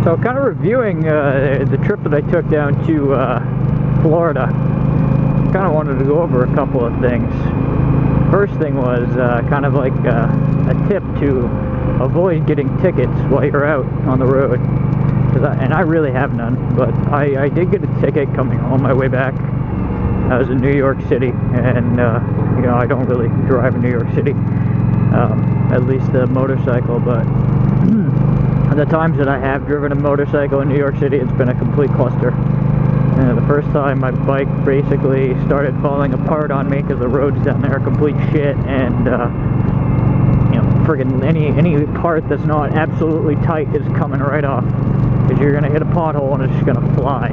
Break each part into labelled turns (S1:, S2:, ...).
S1: So kind of reviewing the trip that I took down to Florida, kind of wanted to go over a couple of things. First thing was kind of like a tip to avoid getting tickets while you're out on the road. And I really have none, but I did get a ticket coming on my way back. I was in New York City, and you know, I don't really drive in New York City, at least a motorcycle, but the times that I have driven a motorcycle in New York City, it's been a complete cluster. The first time my bike basically started falling apart on me because the roads down there are complete shit, and you know, friggin' any part that's not absolutely tight is coming right off, because you're gonna hit a pothole and it's just gonna fly.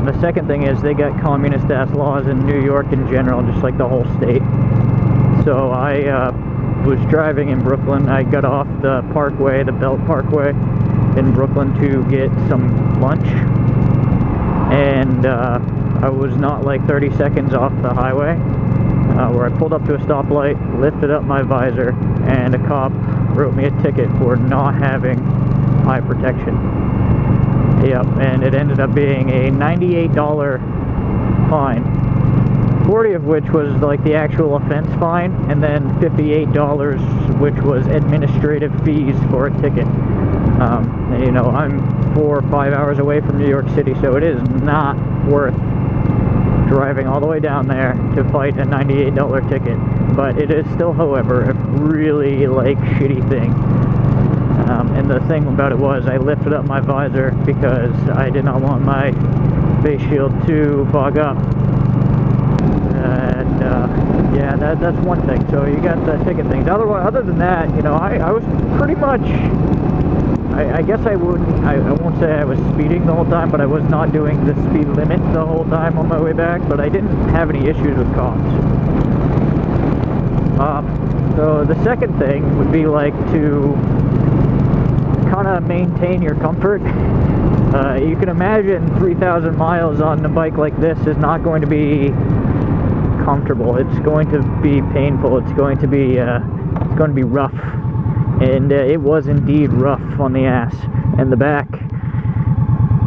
S1: The second thing is they got communist-ass laws in New York in general, just like the whole state. So I was driving in Brooklyn. I got off the Parkway, the Belt Parkway in Brooklyn, to get some lunch, and I was not like 30 seconds off the highway, where I pulled up to a stoplight, lifted up my visor, and a cop wrote me a ticket for not having eye protection. Yep, and it ended up being a $98 fine, 40 of which was like the actual offense fine, and then $58 which was administrative fees for a ticket. And, you know, I'm 4 or 5 hours away from New York City, so it is not worth driving all the way down there to fight a $98 ticket. But it is still, however, a really like shitty thing. And the thing about it was, I lifted up my visor because I did not want my face shield to fog up. And yeah, that's one thing. So you got the ticket things. Other than that, you know, I was pretty much, I guess I won't say I was speeding the whole time, but I was not doing the speed limit the whole time on my way back, but I didn't have any issues with cops. So the second thing would be like to kind of maintain your comfort. You can imagine 3,000 miles on a bike like this is not going to be comfortable. It's going to be painful. It's going to be rough, and it was indeed rough on the ass and the back.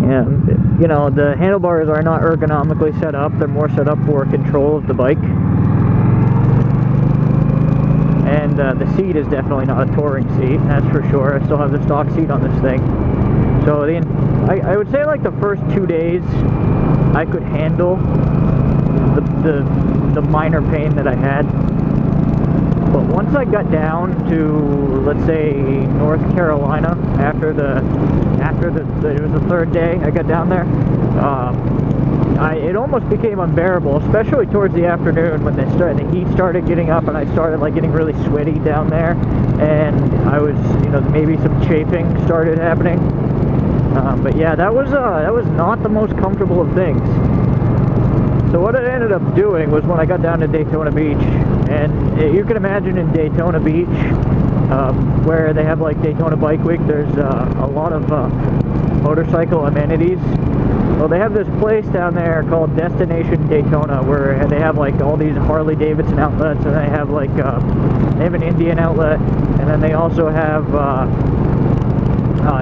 S1: And you know, the handlebars are not ergonomically set up. They're more set up for control of the bike. And the seat is definitely not a touring seat, that's for sure. I still have the stock seat on this thing. So I would say like the first 2 days I could handle the minor pain that I had. But once I got down to, let's say, North Carolina, after it was the third day I got down there, it almost became unbearable, especially towards the afternoon when the heat started getting up, and I started like getting really sweaty down there, and I was, you know, maybe some chafing started happening. But yeah, that was not the most comfortable of things. So what I ended up doing was, when I got down to Daytona Beach, and you can imagine in Daytona Beach, where they have like Daytona Bike Week, there's a lot of motorcycle amenities. Well, they have this place down there called Destination Daytona, where they have like all these Harley Davidson outlets, and they have like they have an Indian outlet, and then they also have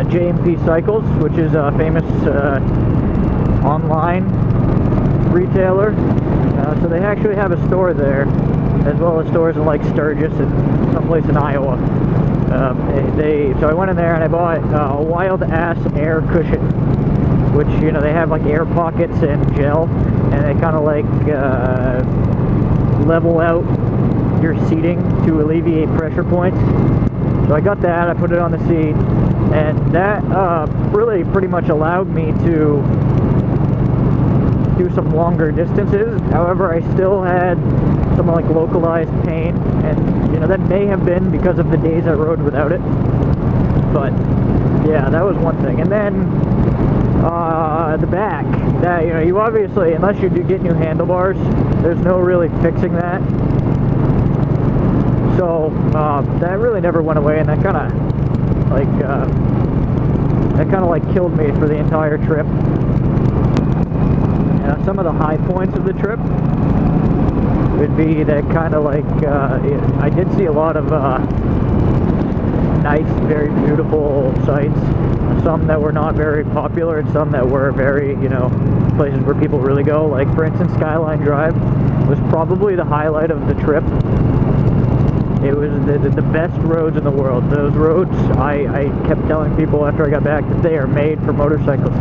S1: J&P Cycles, which is a famous online retailer. So they actually have a store there, as well as stores in like Sturgis and someplace in Iowa. So I went in there and I bought a Wild Ass air cushion, which, you know, they have like air pockets and gel, and they kind of like level out your seating to alleviate pressure points. So I got that, I put it on the seat, and that really pretty much allowed me to do some longer distances. However, I still had some like localized pain, and you know, that may have been because of the days I rode without it. But yeah, that was one thing. And then the back, that, you know, you obviously, unless you do get new handlebars, there's no really fixing that. So that really never went away, and that kind of like killed me for the entire trip. Some of the high points of the trip would be that kind of like I did see a lot of nice, very beautiful sights. Some that were not very popular, and some that were very, you know, places where people really go. Like, for instance, Skyline Drive was probably the highlight of the trip. It was the best roads in the world. Those roads, I kept telling people after I got back that they are made for motorcycles.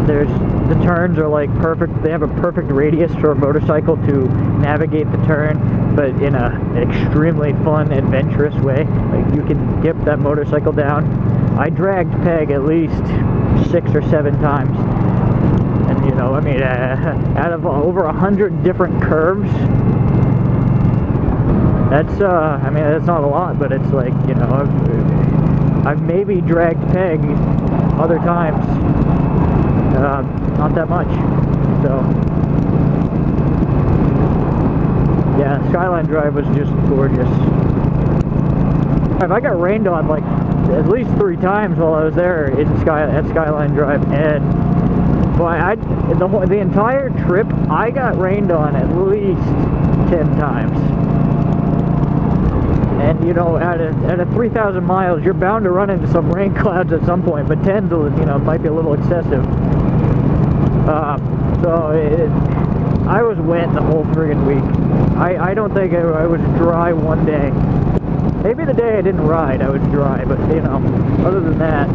S1: The turns are like perfect. They have a perfect radius for a motorcycle to navigate the turn, but in an extremely fun, adventurous way. Like, you can dip that motorcycle down. I dragged Peg at least 6 or 7 times, and you know, I mean, out of over 100 different curves. That's I mean, that's not a lot, but it's like, you know, I've maybe dragged Peg other times. Not that much. So yeah, Skyline Drive was just gorgeous. I got rained on like at least 3 times while I was there at Skyline Drive, and the entire trip I got rained on at least 10 times. And you know, at a 3,000 miles, you're bound to run into some rain clouds at some point, but 10, you know, might be a little excessive. I was wet the whole friggin' week. I don't think I was dry one day. Maybe the day I didn't ride, I was dry, but you know, other than that.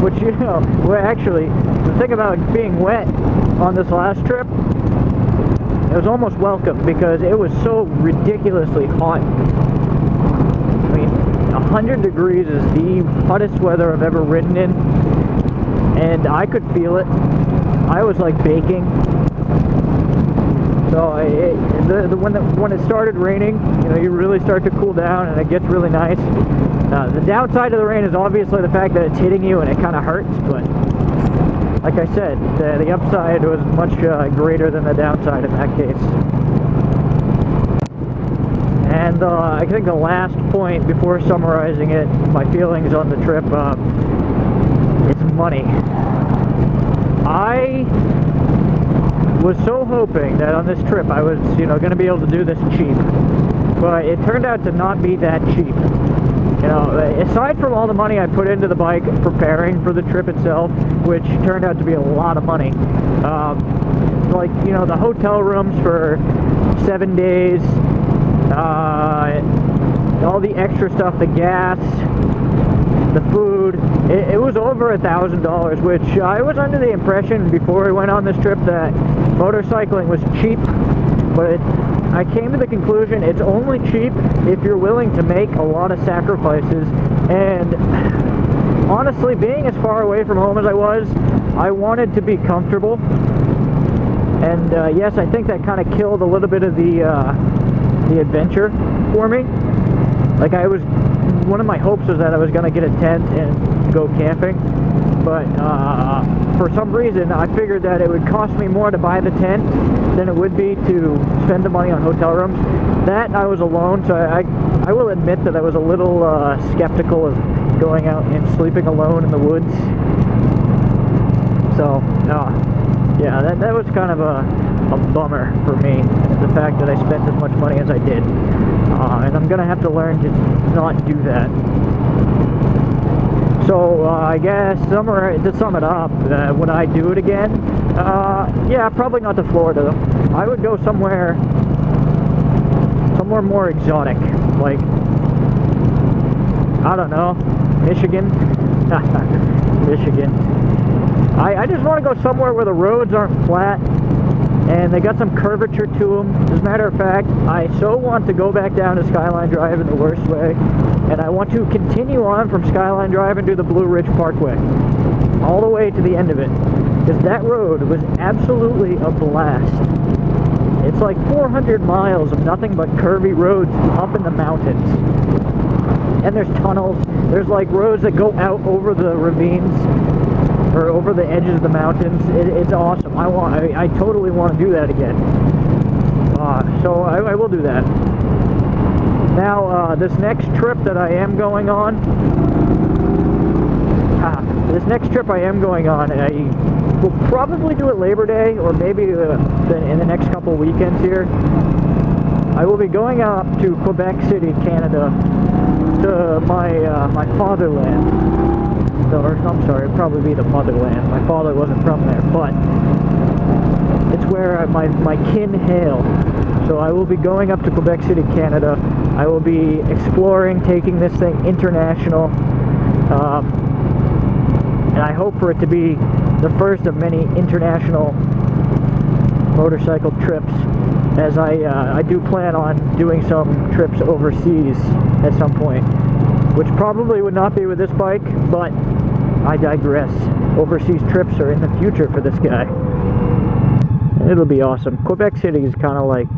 S1: Which, you know, well, actually, the thing about being wet on this last trip, it was almost welcome, because it was so ridiculously hot. I mean, 100 degrees is the hottest weather I've ever ridden in, and I could feel it. I was like baking. So when it started raining, you know, you really start to cool down and it gets really nice. The downside of the rain is obviously the fact that it's hitting you and it kind of hurts, but like I said, the upside was much greater than the downside in that case. And I think the last point before summarizing it, my feelings on the trip, it's money. I was so hoping that on this trip I was, you know, going to be able to do this cheap, but it turned out to not be that cheap. You know, aside from all the money I put into the bike preparing for the trip itself, which turned out to be a lot of money, like, you know, the hotel rooms for 7 days, all the extra stuff, the gas, the food, it was over $1,000, which I was under the impression before we went on this trip that motorcycling was cheap, but I came to the conclusion it's only cheap if you're willing to make a lot of sacrifices. And honestly, being as far away from home as I was, I wanted to be comfortable, and yes, I think that kind of killed a little bit of the adventure for me. Like, one of my hopes was that I was going to get a tent and go camping, but for some reason I figured that it would cost me more to buy the tent than it would be to spend the money on hotel rooms. That I was alone, so I will admit that I was a little skeptical of going out and sleeping alone in the woods. So yeah, that was kind of a bummer for me, the fact that I spent as much money as I did. And I'm going to have to learn to not do that. So, I guess, to sum it up, would I do it again? Yeah, probably not to Florida, though. I would go somewhere more exotic, like, I don't know, Michigan? Michigan. I just want to go somewhere where the roads aren't flat, and they got some curvature to them. As a matter of fact, I so want to go back down to Skyline Drive in the worst way, and I want to continue on from Skyline Drive and do the Blue Ridge Parkway all the way to the end of it, because that road was absolutely a blast. It's like 400 miles of nothing but curvy roads up in the mountains, and there's tunnels. There's like roads that go out over the ravines or over the edges of the mountains. It's awesome. I totally want to do that again. So I will do that. Now, this next trip that I am going on, I will probably do it Labor Day, or maybe in the next couple weekends here. I will be going up to Quebec City, Canada, to my fatherland. Or, I'm sorry, it'd probably be the motherland. My father wasn't from there, but it's where my kin hail. So I will be going up to Quebec City, Canada. I will be exploring, taking this thing international. And I hope for it to be the first of many international motorcycle trips, as I do plan on doing some trips overseas at some point, which probably would not be with this bike, but I digress. Overseas trips are in the future for this guy. It'll be awesome. Quebec City is kind of like,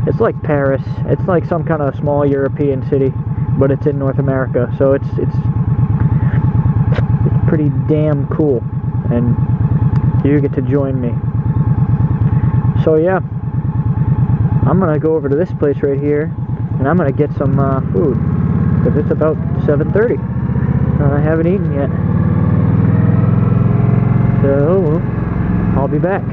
S1: it's like Paris. It's like some kind of small European city, but it's in North America, so it's pretty damn cool, and you get to join me. So yeah, I'm gonna go over to this place right here, and I'm gonna get some food, because it's about 7:30. I haven't eaten yet, so I'll be back.